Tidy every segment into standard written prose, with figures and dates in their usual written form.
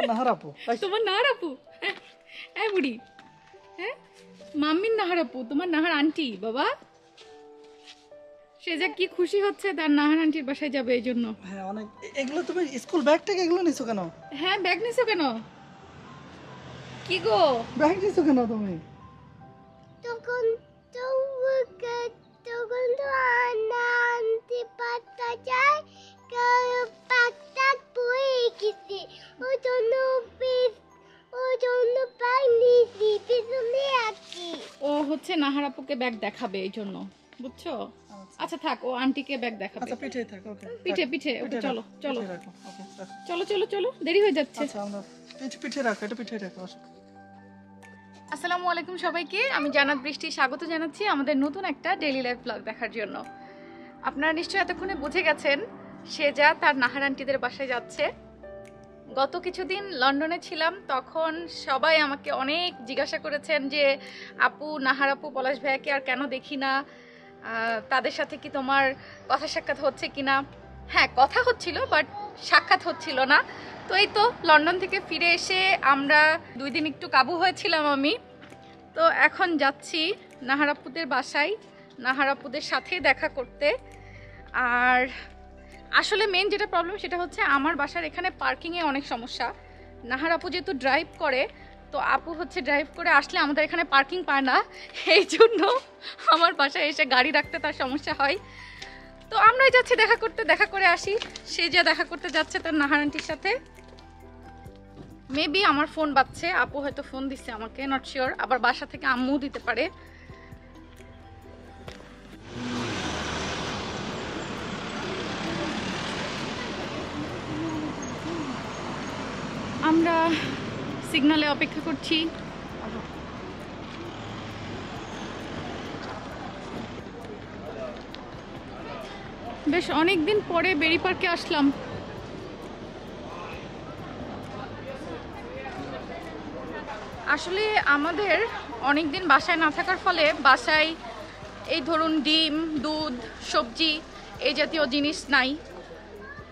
নাহার আপু। তোমার নাহার আপু? হ্যাঁ বুড়ি, হ্যাঁ মাম্মির নাহার আপু, তোমার নাহার আন্টি। বাবা সে যা কি খুশি হচ্ছে, তার নাহার আন্টির বাসায় যাবে এই জন্য। হ্যাঁ অনেক। এগুলো তুমি স্কুল ব্যাগ থেকে এগুলো নিছো কেন? হ্যাঁ ব্যাগ নিছো কেন? কি গো ব্যাগ নিছো কেন তুমি? তখন তো তখন তো আনতে পাতা যায় পাতা পড়ে গেছে, ওই জন্য পানি পিছনে আছি। ও হচ্ছে নাহার আপুকে ব্যাগ দেখাবে এই জন্য, বুঝছো? আচ্ছা থাক, ও আন্টিকে ব্যাগ দেখাবে। আচ্ছা পিঠে থাক। ওকে পিঠে পিঠে ওকে, চলো চলো রাখো। ওকে চলো চলো চলো, দেরি হয়ে যাচ্ছে। আচ্ছা আমরা পিঠে রাখো, এটা পিঠে রাখো। আসসালামু আলাইকুম সবাইকে, আমি জান্নাত বৃষ্টি স্বাগত জানাচ্ছি আমাদের নতুন একটা ডেইলি লাইফ ব্লগ দেখার জন্য। আপনারা নিশ্চয়ই এতক্ষণে বুঝে গেছেন সেজা তার নাহার আন্টিদের বাসায় যাচ্ছে। গত কিছুদিন লন্ডনে ছিলাম, তখন সবাই আমাকে অনেক জিজ্ঞাসা করেছেন যে আপু, নাহার আপু, পলাশ ভাইয়াকে আর কেন দেখি না, তাদের সাথে কি তোমার কথা সাক্ষাৎ হচ্ছে কিনা। হ্যাঁ কথা হচ্ছিল, বাট সাক্ষাৎ হচ্ছিল না। তো এই তো লন্ডন থেকে ফিরে এসে আমরা 2 দিন একটু কাবু হয়েছিলাম আমি। তো এখন যাচ্ছি নাহার আপুদের বাসায়, নাহার আপুদের সাথে দেখা করতে। আর আসলে মেন যেটা প্রবলেম সেটা হচ্ছে আমার বাসার এখানে পার্কিংয়ে অনেক সমস্যা। নাহার আপু যেহেতু ড্রাইভ করে, তো আপু হচ্ছে ড্রাইভ করে আসলে আমাদের এখানে পার্কিং পায় না, এই জন্য আমার বাসায় এসে গাড়ি রাখতে তার সমস্যা হয়। তো আমরাই যাচ্ছি দেখা করতে, দেখা করে আসি। সে যা দেখা করতে যাচ্ছে তার নাহার আন্টির সাথে। মেবি আমার ফোন বাজছে, আপু হয়তো ফোন দিচ্ছে আমাকে, নট শিওর। আবার বাসা থেকে আম্মু দিতে পারে। আমরা সিগন্যালে অপেক্ষা করছি। বেশ অনেকদিন পরে বেরি পার্কে আসলাম। আসলে আমাদের অনেক দিন বাসায় না থাকার ফলে বাসায় এই ধরুন ডিম, দুধ, সবজি এই জাতীয় জিনিস নাই।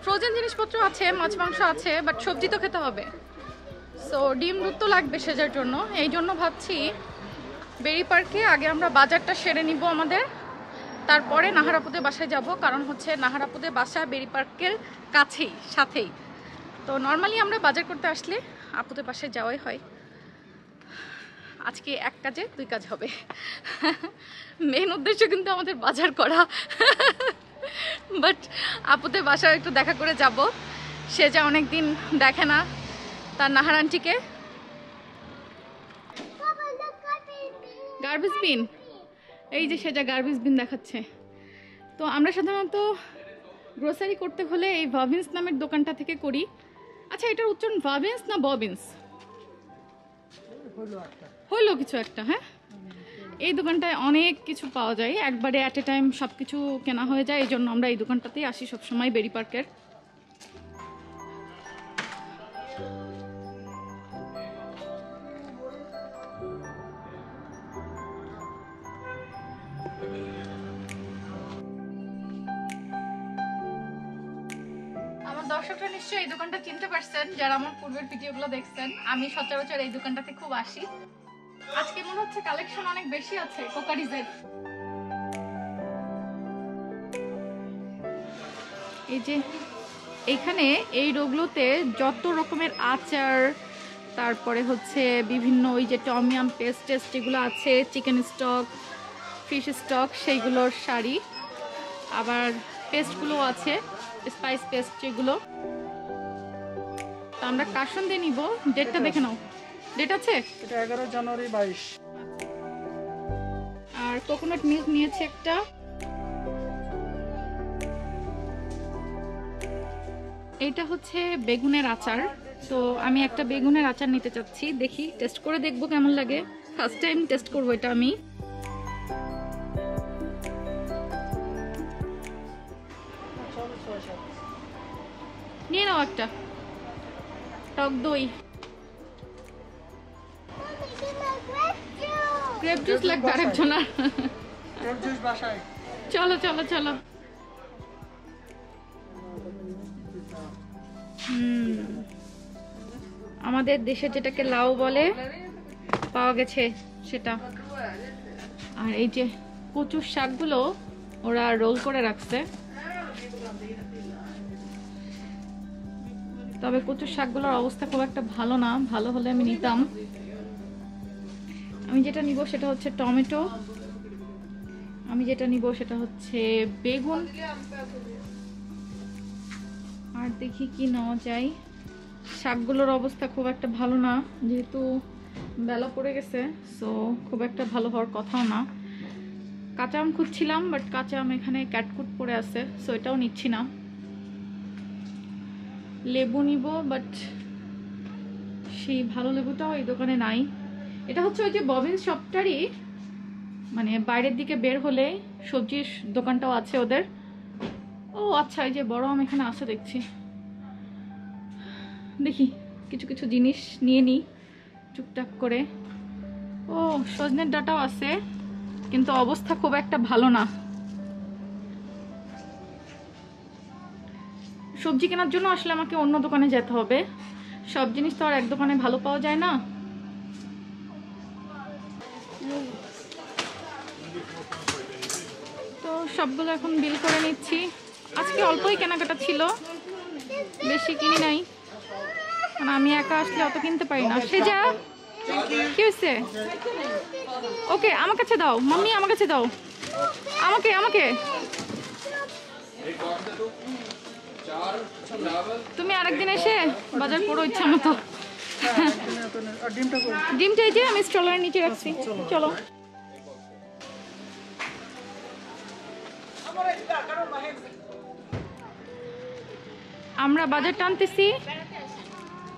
ফ্রোজেন জিনিসপত্র আছে, মাছ মাংস আছে, বাট সবজি তো খেতে হবে। সো ডিম, দুধ তো লাগবে সেজার জন্য। এই জন্য ভাবছি বেরি পার্কে আগে আমরা বাজারটা সেরে নিব আমাদের, তারপরে নাহার আপুদের বাসায় যাব। কারণ হচ্ছে নাহার আপুদের বাসা বেরি পার্কের কাছেই, সাথেই। তো নর্মালি আমরা বাজার করতে আসলে আপুদের বাসায় যাওয়াই হয়। আজকে এক কাজে 2 কাজ হবে। মেন উদ্দেশ্য কিন্তু আমাদের বাজার করা, বাট আপুদের বাসায় একটু দেখা করে যাব। সে যা অনেক দিন দেখে না তার নাহার আন্টিকে। গার্বেজ বিন, এই যে সেটা গার্বেজ বিন দেখাচ্ছে। তো আমরা সাধারণত গ্রোসারি করতে হলে এই ভাবিন্স নামের দোকানটা থেকে করি। আচ্ছা এটার উচ্চারণ ভাবিন্স না ববিন্স? হইলো কিছু একটা। হ্যাঁ এই দোকানটায় অনেক কিছু পাওয়া যায়, একবারে অ্যাট এ টাইম সব কিছু কেনা হয়ে যায়। এই জন্য আমরা এই দোকানটাতেই আসি সবসময়, বেরি পার্কের। আমার দর্শকরা নিশ্চয়ই এই দোকানটা চিনতে পারছেন, যারা আমার পূর্বের ভিডিওগুলো দেখছেন। আমি সচরাচর এই দোকানটাতে খুব আসি। আজকে মনে হচ্ছে কালেকশন অনেক বেশি আছে কোকারিজের। এই যে এখানে এই রোগগুলোতে যত রকমের আচার, তারপরে হচ্ছে বিভিন্ন ওই যে টমিয়াম পেস্ট এগুলো আছে, চিকেন স্টক, ফিশ স্টক, সেইগুলোর শাড়ি। আবার পেস্টগুলো আছে, স্পাইস পেস্ট যেগুলো। তো আমরা কাশন দিয়ে নিব। ডেটটা দেখে নাও, ডেট আছে? এটা 11 জানুয়ারি 22। আর কোকোনাট মিল্ক নিয়েছে একটা। এইটা হচ্ছে বেগুনের আচার। তো আমি একটা বেগুনের আচার নিতে চাচ্ছি, দেখি টেস্ট করে দেখবো কেমন লাগে। ফার্স্ট টাইম টেস্ট করবো এটা আমি। নিয়ে নাও একটা। টক দই, গ্রেপ জুস লাগবে আরেকজনের। গ্রেপ জুস বাসায়। চলো চলো চলো। আমাদের দেশে যেটাকে লাউ বলে পাওয়া গেছে সেটা। আর এই যে কচুর শাকগুলো ওরা রোল করে রাখছে, তবে কচুর শাকগুলোর অবস্থা খুব একটা ভালো না, ভালো হলে আমি নিতাম। আমি যেটা নিব সেটা হচ্ছে টমেটো, আমি যেটা নিব সেটা হচ্ছে বেগুন, আর দেখি কি নেওয়া যায়। শাকগুলোর অবস্থা খুব একটা ভালো না, যেহেতু বেলা পড়ে গেছে, সো খুব একটা ভালো হওয়ার কথাও না। কাঁচা আম খুঁজছিলাম, বাট কাঁচা আম এখানে ক্যাটকুট পড়ে আছে, সো এটাও নিচ্ছি না। লেবু নিব, বাট সেই ভালো লেবুটাও এই দোকানে নাই। এটা হচ্ছে ওই যে ববিন শপটারই মানে বাইরের দিকে বের হলে সবজির দোকানটাও আছে ওদের। ও আচ্ছা, এই যে বড় আম এখানে আছে দেখছি। দেখি কিছু কিছু জিনিস নিয়ে নিই টুকটাক করে। ও সজনের ডাঁটাও আছে, কিন্তু অবস্থা খুব একটা ভালো না। সবজি কেনার জন্য আসলে আমাকে অন্য দোকানে যেতে হবে, সব জিনিস তো আর এক দোকানে ভালো পাওয়া যায় না। তো সবগুলো এখন বিল করে নিচ্ছি। আজকে অল্পই কেনাকাটা ছিল, বেশি কিনি নাই, কারণ আমি একা আসলে অত কিনতে পারি না। সেজা কি হয়েছে? ওকে আমার কাছে দাও, মাম্মি আমার কাছে দাও, আমাকে আমাকে তুমি আরেকদিন এসে বাজার করো ইচ্ছা মতো। আর ডিমটা কই? ডিমটা এই যে আমি স্ট্রলারের নিচে রাখছি, চলো। আমরা বাজার টানতেছি,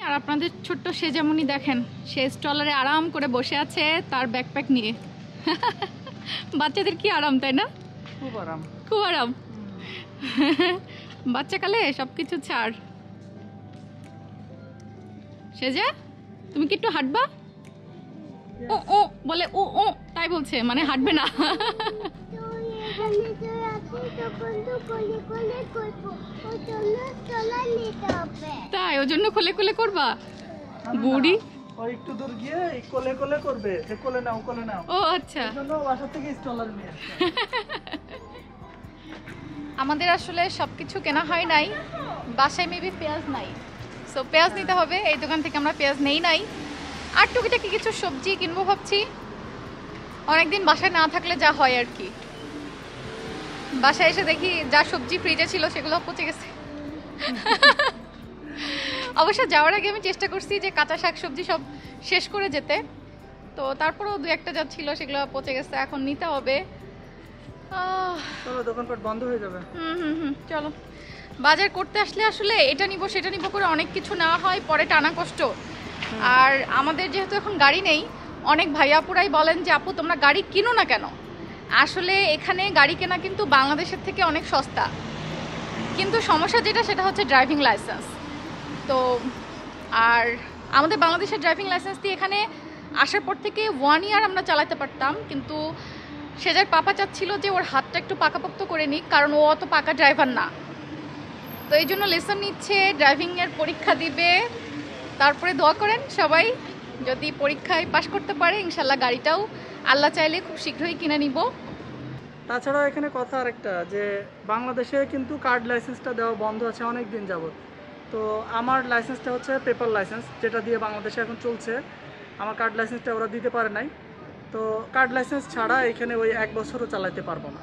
আর আপনাদের ছোট্ট সে যেমনই দেখেন, সে স্টলারে আরাম করে বসে আছে তার ব্যাকপ্যাক নিয়ে। বাচ্চাদের কি আরাম, তাই না? খুব আরাম, খুব আরাম। বাচ্চাকালে সবকিছু ছাড়। সেজা তুমি কি একটু হাঁটবা? ও ও বলে, ও ও তাই বলছে, মানে হাঁটবে না। তাই ওর জন্য কোলে কোলে করবা? বুড়ি ওই একটু দূর গিয়ে এই কোলে কোলে করবে, এ কোলে নাও কোলে নাও। ও আচ্ছা, এর জন্য বাসা থেকে স্টলার নিয়ে আসছে। আমাদের আসলে সবকিছু কেনা হয় নাই, বাসায় মেবি পেঁয়াজ নাই, সো পেঁয়াজ নিতে হবে। এই দোকান থেকে আমরা পেঁয়াজ নেই নাই, আর টুকিটাকি কিছু সবজি কিনবো ভাবছি। অনেকদিন বাসায় না থাকলে যা হয় আর কি, বাসায় এসে দেখি যা সবজি ফ্রিজে ছিল সেগুলো পচে গেছে। অবশ্য যাওয়ার আগে আমি চেষ্টা করছি যে কাঁচা শাক সবজি সব শেষ করে যেতে, তো তারপরেও দু একটা যা ছিল সেগুলো পচে গেছে, এখন নিতে হবে। চলো দোকানপাট বন্ধ হয়ে যাবে। চলো। বাজার করতে আসলে আসলে এটা নিব সেটা নিব করে অনেক কিছু নেওয়া হয়, পরে টানা কষ্ট। আর আমাদের যেহেতু এখন গাড়ি নেই, অনেক ভাইয়াপুরাই বলেন যে আপু তোমরা গাড়ি কিনো না কেন। আসলে এখানে গাড়ি কেনা কিন্তু বাংলাদেশের থেকে অনেক সস্তা, কিন্তু সমস্যা যেটা সেটা হচ্ছে ড্রাইভিং লাইসেন্স। তো আর আমাদের বাংলাদেশের ড্রাইভিং লাইসেন্স দিয়ে এখানে আসার পর থেকে 1 ইয়ার আমরা চালাতে পারতাম, কিন্তু সেজার পাপা চাচ্ছিল যে ওর হাতটা একটু পাকাপোক্ত করে নিক, কারণ ও অত পাকা ড্রাইভার না। তো এই জন্য লেসন নিচ্ছে, ড্রাইভিংয়ের পরীক্ষা দিবে। তারপরে দোয়া করেন সবাই, যদি পরীক্ষায় পাশ করতে পারে ইনশাল্লাহ গাড়িটাও আল্লাহ চাইলে খুব শীঘ্রই কিনে নিব। তাছাড়া এখানে কথা আরেকটা, যে বাংলাদেশে কিন্তু কার্ড লাইসেন্সটা দেওয়া বন্ধ আছে অনেক দিন যাবত। তো আমার লাইসেন্সটা হচ্ছে পেপার লাইসেন্স, যেটা দিয়ে বাংলাদেশে এখন চলছে। আমার কার্ড লাইসেন্সটা ওরা দিতে পারে নাই, তো কার্ড লাইসেন্স ছাড়া এখানে ওই 1 বছরও চালাতে পারবো না।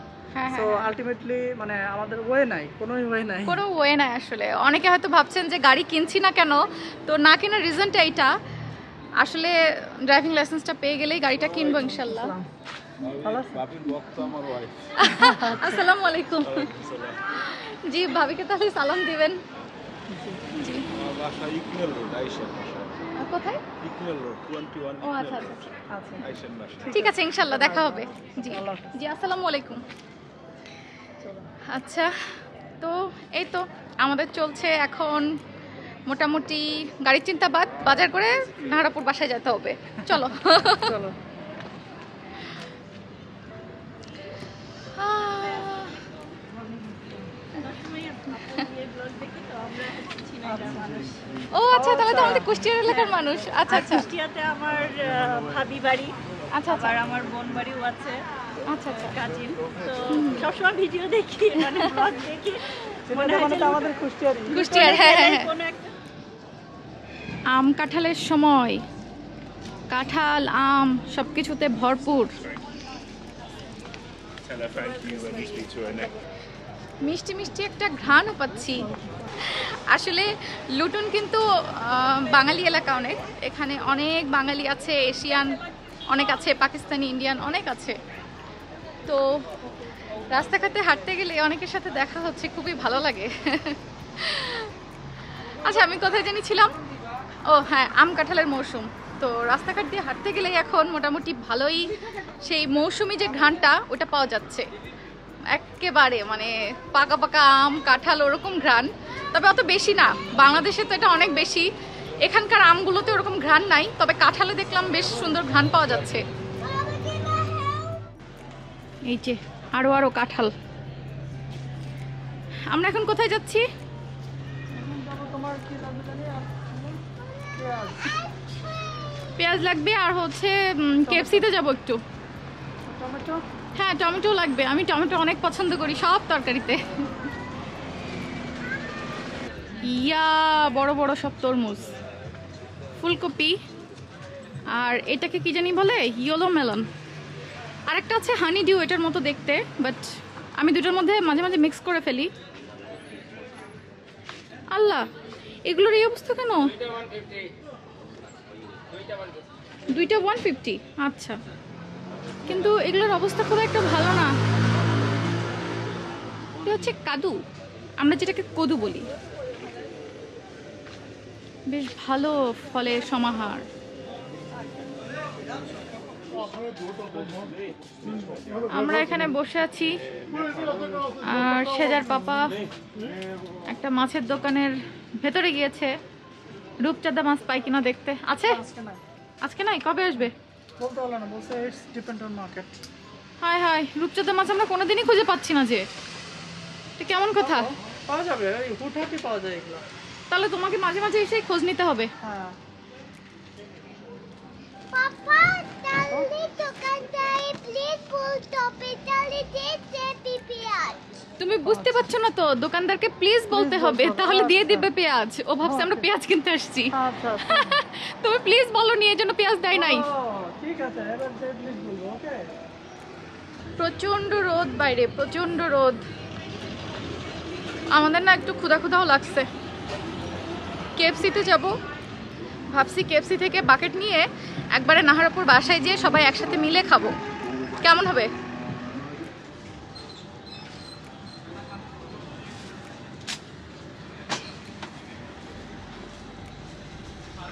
সো আলটিমেটলি মানে আমাদের ওয়ে নাই, কোনো ওয়ে নাই, কোনো ওয়ে নাই আসলে। অনেকে হয়তো ভাবছেন যে গাড়ি কিনছি না কেন, তো না কেনার রিজনটা এইটা। আসলে ড্রাইভিং লাইসেন্সটা পেয়ে গেলেই গাড়িটা কিনবো ইনশাল্লাহ। আসসালামু আলাইকুম। জি ভাবিকে তাহলে সালাম দিবেন। জি কোথায়? ও আচ্ছা আচ্ছা, ঠিক আছে ইনশাল্লাহ দেখা হবে। জি জি আসসালামু আলাইকুম। আচ্ছা, তো এই তো আমাদের চলছে এখন মোটামুটি গাড়ির চিন্তা বাদ, বাজার করে নাহারাপুর বাসায় যেতে হবে। চলো চলো। মানুষ। ও আচ্ছা, তাহলে তো আমাদের কুষ্টিয়ার এলাকার মানুষ। আচ্ছা আর আচ্ছা কুষ্টিয়াতে আমার ভাবি বাড়ি, আচ্ছা আচ্ছা আবার আমার বোন বাড়িও আছে, আচ্ছা আচ্ছা। কাজিন। তো সবসময় ভিডিও দেখি, মানে ব্লগ দেখি, মনে হয় মানে যে তো আমাদের কুষ্টিয়ারি। কুষ্টিয়ার, হ্যাঁ হ্যাঁ হ্যাঁ। কোনো একটা আম কাঁঠালের সময়, কাঁঠাল আম সবকিছুতে ভরপুর। Tell her thank you when you speak to her next. মিষ্টি মিষ্টি একটা ঘ্রাণও পাচ্ছি। আসলে লুটুন কিন্তু বাঙালি এলাকা অনেক, এখানে অনেক বাঙালি আছে, এশিয়ান অনেক আছে, পাকিস্তানি, ইন্ডিয়ান অনেক আছে। তো রাস্তাঘাটে হাঁটতে গেলে অনেকের সাথে দেখা হচ্ছে, খুবই ভালো লাগে। আচ্ছা, আমি কোথায় জানিছিলাম? ও হ্যাঁ, আম কাঁঠালের মৌসুম। তো রাস্তাঘাট দিয়ে হাঁটতে গেলে এখন মোটামুটি ভালোই সেই মৌসুমি যে ঘ্রাণটা ওটা পাওয়া যাচ্ছে, একেবারে মানে পাকা পাকা আম কাঁঠাল ওরকম ঘ্রাণ, তবে অত বেশি না। বাংলাদেশে তো এটা অনেক বেশি, এখানকার আমগুলোতে ওরকম ঘ্রাণ নাই, তবে কাঁঠালে দেখলাম বেশ সুন্দর ঘ্রাণ পাওয়া যাচ্ছে। এই যে আরো আরো কাঁঠাল। আমরা এখন কোথায় যাচ্ছি? তোমার কি লাগবে জানি? পেঁয়াজ, পেঁয়াজ লাগবে, আর হচ্ছে কেএফসিতে যাবো একটু। টমেটো। হ্যাঁ, টমেটো লাগবে, আমি টমেটো অনেক পছন্দ করি সব তরকারিতে। ইয়া বড় বড় সব তরমুজ, ফুলকপি, আর এটাকে কি জানি বলে, ইয়েলো মেলন। আর একটা আছে হানি ডিউ, এটার মতো দেখতে, বাট আমি দুটোর মধ্যে মাঝে মাঝে মিক্স করে ফেলি। আল্লাহ, এগুলোর এই অবস্থা কেন? দুইটা 150। আচ্ছা, কিন্তু এগুলোর অবস্থা খুব একটা ভালো না। এটা হচ্ছে কাদু, আমরা যেটাকে কদু বলি। বেশ ভালো ফলের সমাহার। আমরা এখানে বসে আছি, আর সেজার পাপা একটা মাছের দোকানের ভেতরে গিয়েছে, রূপচাঁদা মাছ পাই কিনা দেখতে। আছে? আজকে নাই, আজকে নাই, কবে আসবে? বলতে পারলো না, বলছে ইটস ডিপেন্ড অন মার্কেট। হায় হায়, রূপচাঁদা মাছ আমরা কোনোদিনই খুঁজে পাচ্ছি না যে, এটা কেমন কথা? পাওয়া যাবে, হুটহাটি পাওয়া যায় এগুলো। তাহলে তোমাকে মাঝে মাঝে এসে খোঁজ নিতে হবে। হ্যাঁ, পাপা তাহলে দোকানদারে প্লিজ বলতো তাহলে দিয়ে পেঁয়াজ। তুমি বুঝতে পারছো না তো, দোকানদারকে প্লিজ বলতে হবে, তাহলে দিয়ে দিবে পেঁয়াজ। ও ভাবছে আমরা পেঁয়াজ কিনতে আসছি। আচ্ছা আচ্ছা। তুমি প্লিজ বলো নি, এই জন্য পেঁয়াজ দেয় নাই। ও, ঠিক আছে, এবার প্লিজ বলবো। ওকে। প্রচন্ড রোদ বাইরে, প্রচন্ড রোদ। আমাদের না একটু ক্ষুধা ক্ষুধাও লাগছে। কেএফসিতে যাব ভাবছি, কেএফসি থেকে বাকেট নিয়ে একবারে নাহারাপুর বাসায় যেয়ে সবাই একসাথে মিলে খাবো, কেমন হবে?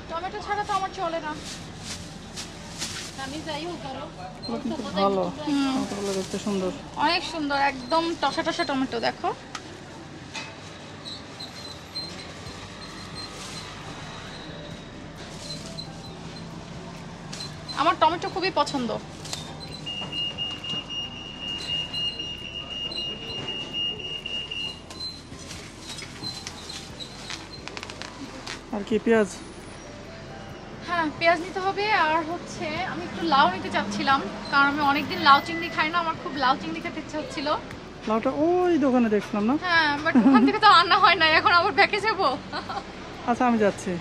টমেটো ছাড়া তো আমার চলে না। আমি যাই হোক আরো। ভালো, টমেটোগুলো দেখতে সুন্দর। অনেক সুন্দর, একদম টসা টসা টমেটো। দেখো, আমার টমেটো খুবই পছন্দ। আর কি পেঁয়াজ? হ্যাঁ, পেঁয়াজ নিতে হবে। আর হচ্ছে আমি একটু লাউ নিতে চাচ্ছিলাম, কারণ আমি অনেকদিন লাউ চিংড়ি খাই না, আমার খুব লাউ চিংড়ি খেতে ইচ্ছা হচ্ছিল। লাউটা ওই দোকানে দেখছিলাম না? হ্যাঁ, বাট ওখান থেকে তো আনা হয় না, এখন আবার ব্যাকে যাবো। আচ্ছা, আমি যাচ্ছি।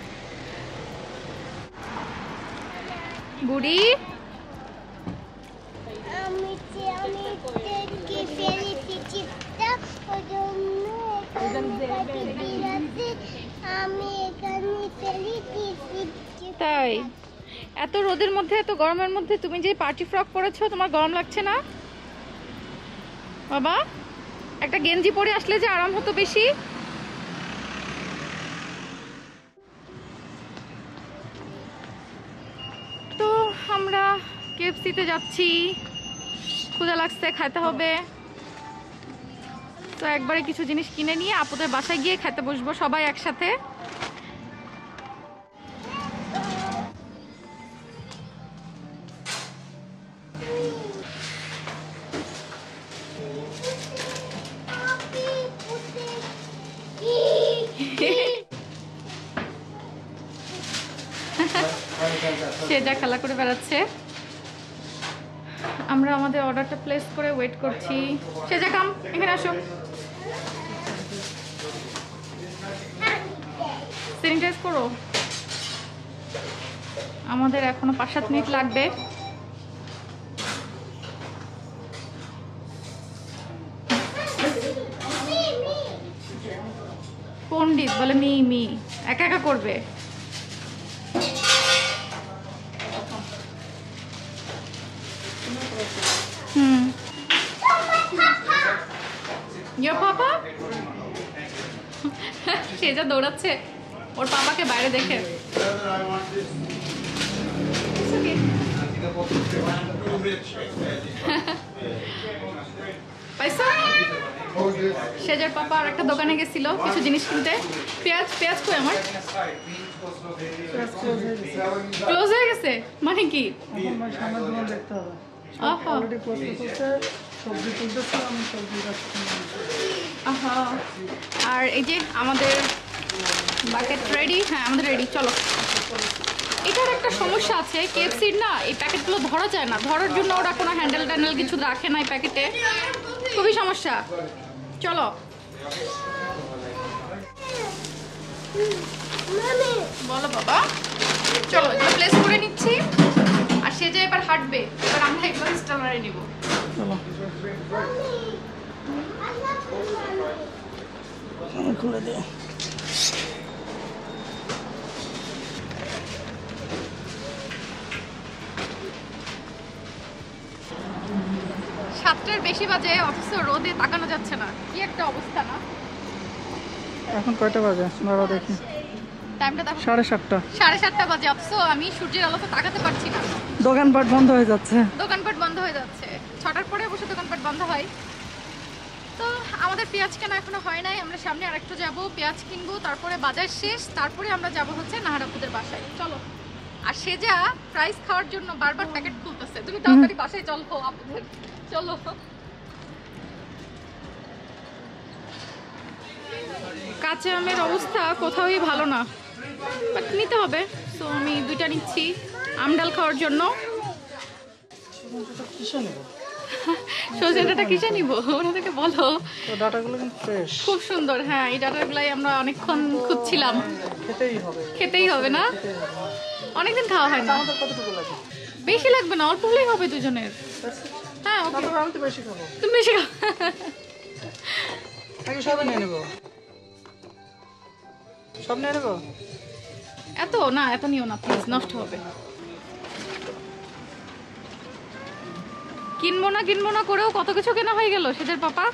বুড়ি, আমি কি ফেলেছি চিপটা, ওই জন্য আমি এখানে ফেলেছি। তাই? এত রোদের মধ্যে, এত গরমের মধ্যে তুমি যে পার্টি ফ্রক পরেছো, তোমার গরম লাগছে না বাবা? একটা গেঞ্জি পরে আসলে যে আরাম হতো বেশি। তো আমরা কেএফসিতে যাচ্ছি, ক্ষুধা লাগছে, খাইতে হবে। তো একবারে কিছু জিনিস কিনে নিয়ে আপুদের বাসায় গিয়ে খেতে বসবো সবাই একসাথে। সে যা খেলা করে বেড়াচ্ছে। আমরা আমাদের অর্ডারটা প্লেস করে ওয়েট করছি। সে যা কাম, এখানে আসো। স্যানিটাইজ করো। আমাদের এখনো 5-7 মিনিট লাগবে। পণ্ডিত বলে মি মি একা একা করবে। Your papa? সে যা দৌড়াচ্ছে ওর পাপাকে বাইরে দেখে। It's okay. পাইসা? সেজার পাপা আর একটা দোকানে গেছিল কিছু জিনিস কিনতে। পেঁয়াজ কই আমার? ক্লোজ হয়ে গেছে মানে কি? এখন ভাই সামনের দোকান দেখতে হবে। আহা অলরেডি প্রসেস হচ্ছে, সবজি তুলতেছি, আমি সবজি রাখছি। আহা আর এই যে আমাদের বাকেট রেডি। হ্যাঁ আমাদের রেডি, চলো। এটার একটা সমস্যা আছে, কেএফসির না এই প্যাকেটগুলো ধরা যায় না। ধরার জন্য ওরা কোনো হ্যান্ডেল ট্যান্ডেল কিছু রাখে না এই প্যাকেটে, খুবই সমস্যা। চলো বলো বাবা। চলো এগুলো প্লেস করে নিচ্ছি আর সে যে এবার হাঁটবে। এবার আমরা এগুলো ইনস্টলারে নিব। চলো খুলে দে। সাতটার বেশি বাজে, অথচ রোদে তাকানো যাচ্ছে না। কি একটা অবস্থা না? এখন কয়টা বাজে দাঁড়া দেখি। টাইমটা দেখো, 7:30। 7:30 বাজে, অথচ আমি সূর্যের আলোতে তাকাতে পারছি না। দোকানপাট বন্ধ হয়ে যাচ্ছে। দোকানপাট বন্ধ হয়ে যাচ্ছে। 6টার পরে অবশ্য দোকানপাট বন্ধ হয়। তো আমাদের পেঁয়াজ কেনা এখনো হয় নাই। আমরা সামনে আরেকটু যাব, পেঁয়াজ কিনবো, তারপরে বাজার শেষ, তারপরে আমরা যাব হচ্ছে নাহারাপুদের বাসায়। চলো। আর সে যা প্রাইস খাওয়ার জন্য বারবার প্যাকেট খুলতেছে। তুমি তাড়াতাড়ি বাসায় চলো আপুদের, চলো। কাঁচা আমের অবস্থা কোথাওই ভালো না, বাট নিতে হবে। তো আমি 2টা নিচ্ছি আমডাল খাওয়ার জন্য। সজনেটা কিসে নিব ওনাদেরকে বলো। তো ডাটাগুলো কিন্তু ফ্রেশ, খুব সুন্দর। হ্যাঁ এই ডাটাগুলাই আমরা অনেকক্ষণ খুঁজছিলাম। খেতেই হবে না? অনেকদিন খাওয়া হয় না। আমাদের কতটুকু লাগে? বেশি লাগবে না, অল্প হলেই হবে দুজনের। হ্যাঁ ওকে, আমি তো বেশি খাবো। তুমি বেশি খাও। নাকি সব নিয়ে নেবো? সব নিয়ে নেবো? এত না, এত নিও না প্লিজ, নষ্ট হবে। কিনবো না করেও কত কিছু কেনা হয়ে গেল সেদের পাপা।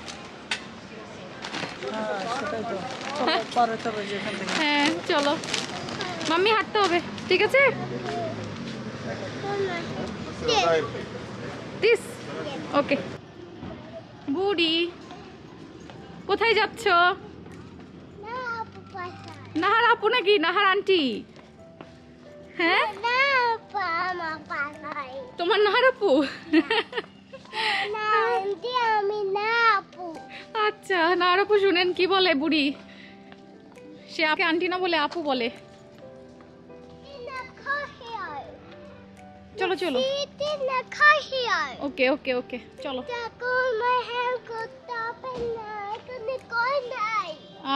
হ্যাঁ সেটাই তো। চলো পারে তবে যেখান থেকে। হ্যাঁ চলো, মাম্মি হাঁটতে হবে, ঠিক আছে? দিস ওকে। বুড়ি কোথায় যাচ্ছ? নাহার আপু নাকি নাহার আন্টি? হ্যাঁ তোমার নাহার আপু? আচ্ছা নাহার আপু শুনেন কি বলে বুড়ি, সে আপনি আন্টি না বলে আপু বলে। চলো চলো, ওকে ওকে ওকে চলো।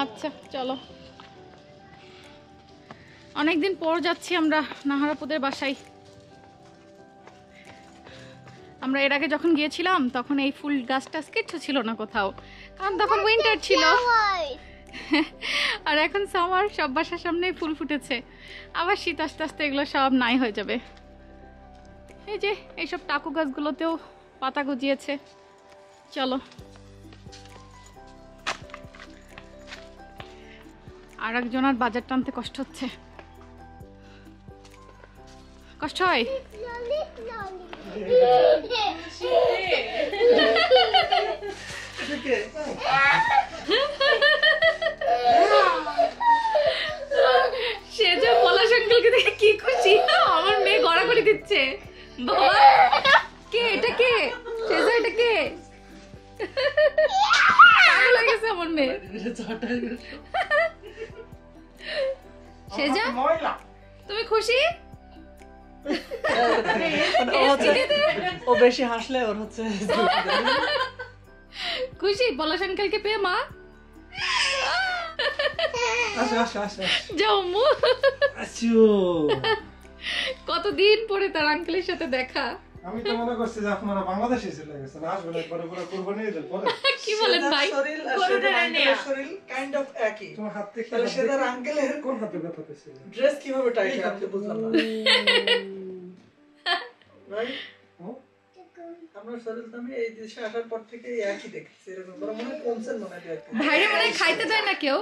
আচ্ছা চলো। অনেকদিন পর যাচ্ছি আমরা নাহারাপুদের বাসায়। আমরা এর আগে যখন গিয়েছিলাম তখন এই ফুল গাছটা কিচ্ছু ছিল না কোথাও, কারণ তখন উইন্টার ছিল। আর এখন সামার, সব বাসার সামনে ফুল ফুটেছে। আবার শীত আস্তে আস্তে এগুলো সব নাই হয়ে যাবে। এই যে এইসব টাকু গাছগুলোতেও পাতা গজিয়েছে। চলো আর একজনের বাজার টানতে কষ্ট হচ্ছে। কষ্ট হয়? সে যে পলাশ আঙ্কেলকে দেখে কি খুশি, আমার মেয়ে গড়াগড়ি দিচ্ছে। বাবা কে এটা? কে সেজা? এটা কে? পাগল হয়ে গেছে আমার মেয়ে। সেজা তুমি খুশি? মানে ও বেশি হাসলে ওর হচ্ছে খুশি পলাশ আঙ্কেলকে পেয়ে মা? আসো আসো আসো যাও মু। আসো। কতদিন পরে তার আঙ্কেলের সাথে দেখা। আমি তো মনে করছি যে আপনারা বাংলাদেশে চলে গেছেন, আসবেন একবারে পুরো কুরবানি ঈদের পরে। কি বলেন ভাই? শরীর আর সেদার আঙ্কেলের শরীর কাইন্ড অফ একই। তোমার হাত থেকে তাহলে সেদার আঙ্কেলের কোন হাতে ব্যথা পেয়েছিল? ড্রেস কিভাবে টাইট হয় আপনি বুঝলাম না। রাইট? আপনার শরীর তো আমি এই দেশে আসার পর থেকে একই দেখছি, এরকম বড় মনে হয় কমছেন মনে হয় একটু। ভাইরে মনে হয় খাইতে দেয় না কেউ।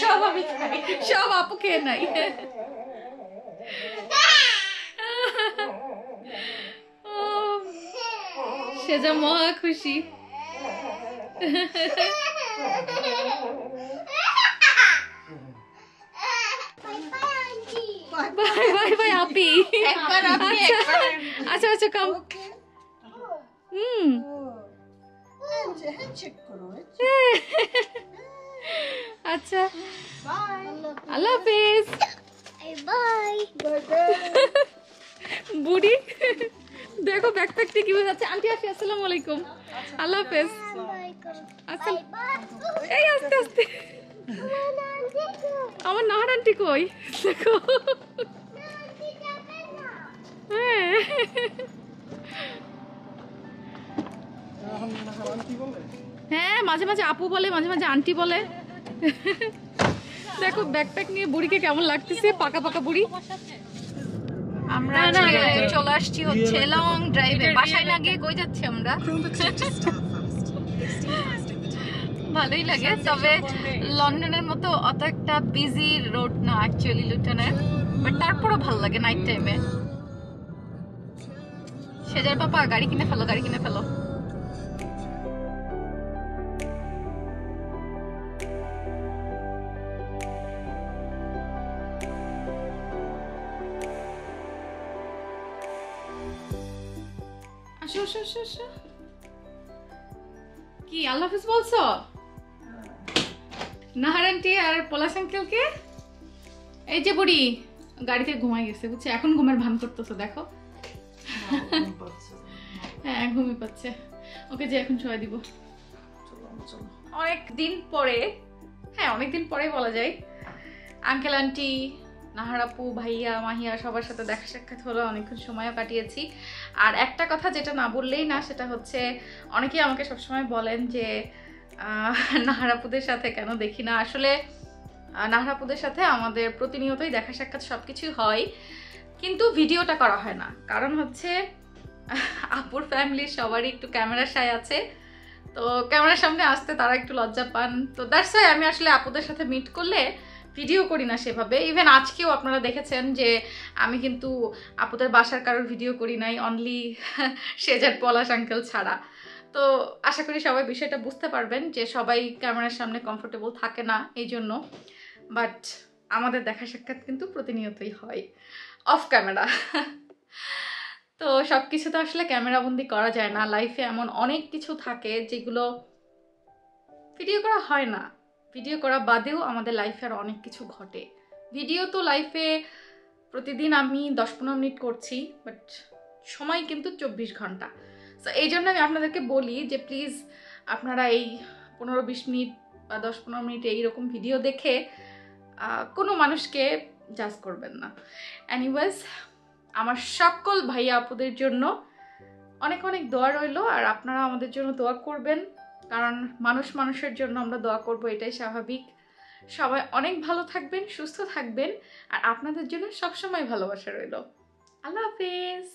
সব আমি খাই, সব আপু খেয়ে নাই। সে যা মহা খুশি। বাই বাই বাই আপি। আচ্ছা আচ্ছা কাম। আচ্ছা আল্লাহ হাফেজ। বাই বুড়ি দেখো ব্যাকপ্যাকটা কিভাবে যাচ্ছে। আন্টি আসি, আসসালামু আলাইকুম। আল্লাহ হাফেজ। আচ্ছা এই আস্তে আস্তে। আমার নাহার আন্টি কই দেখো। হ্যাঁ হ্যাঁ মাঝে মাঝে আপু বলে, মাঝে মাঝে আন্টি বলে। দেখো ব্যাকপ্যাক নিয়ে বুড়িকে কেমন লাগতেছে, পাকা পাকা বুড়ি। আমরা চলে আসছি হচ্ছে লং ড্রাইভে। বাসায় না গিয়ে কই যাচ্ছি আমরা? ভালোই লাগে, তবে লন্ডনের মতো অত একটা বিজি রোড না অ্যাকচুয়ালি লুটনের, বাট তারপরও ভালো লাগে নাইট টাইমে। সেজার পাপা গাড়ি কিনে ফেলো, গাড়ি কিনে ফেলো। আসো আসো আসো আসো। কি আল্লাহ হাফেজ বলছো? নাহার আন্টি আর পলাশ আঙ্কেলকে? এই যে বুড়ি গাড়িতে ঘুমাই গেছে বুঝছে, এখন ঘুমের ভান করতেছো দেখো। হ্যাঁ ঘুমিয়ে পাচ্ছে, ওকে যে এখন শোয়া দিব। অনেক দিন পরে, হ্যাঁ অনেকদিন পরে বলা যায়, আঙ্কেল আন্টি, নাহার আপু, ভাইয়া, মাহিয়া সবার সাথে দেখা সাক্ষাৎ হলো, অনেকক্ষণ সময়ও কাটিয়েছি। আর একটা কথা যেটা না বললেই না, সেটা হচ্ছে অনেকেই আমাকে সবসময় বলেন যে নাহার আপুদের সাথে কেন দেখি না। আসলে নাহার আপুদের সাথে আমাদের প্রতিনিয়তই দেখা সাক্ষাৎ সব কিছুই হয়, কিন্তু ভিডিওটা করা হয় না। কারণ হচ্ছে আপুর ফ্যামিলির সবারই একটু ক্যামেরার সায় আছে, তো ক্যামেরার সামনে আসতে তারা একটু লজ্জা পান। তো দ্যাটস ওয়াই আমি আসলে আপুদের সাথে মিট করলে ভিডিও করি না সেভাবে। ইভেন আজকেও আপনারা দেখেছেন যে আমি কিন্তু আপুদের বাসার কারোর ভিডিও করি নাই, অনলি সেজার পলাশ আঙ্কেল ছাড়া। তো আশা করি সবাই বিষয়টা বুঝতে পারবেন যে সবাই ক্যামেরার সামনে কমফোর্টেবল থাকে না এই জন্য। বাট আমাদের দেখা সাক্ষাৎ কিন্তু প্রতিনিয়তই হয় অফ ক্যামেরা। তো সব কিছু তো আসলে ক্যামেরাবন্দি করা যায় না, লাইফে এমন অনেক কিছু থাকে যেগুলো ভিডিও করা হয় না। ভিডিও করা বাদেও আমাদের লাইফে আর অনেক কিছু ঘটে। ভিডিও তো লাইফে প্রতিদিন আমি 10-15 মিনিট করছি, বাট সময় কিন্তু 24 ঘন্টা। সো এই জন্য আমি আপনাদেরকে বলি যে প্লিজ আপনারা এই 15-20 মিনিট বা 10-15 মিনিট এইরকম ভিডিও দেখে কোনো মানুষকে জাজ করবেন না। এনিওয়েজ আমার সকল ভাইয়া আপুদের জন্য অনেক অনেক দোয়া রইলো, আর আপনারা আমাদের জন্য দোয়া করবেন, কারণ মানুষ মানুষের জন্য আমরা দোয়া করব, এটাই স্বাভাবিক। সবাই অনেক ভালো থাকবেন, সুস্থ থাকবেন, আর আপনাদের জন্য সবসময় ভালোবাসা রইল। আল্লাহ হাফেজ।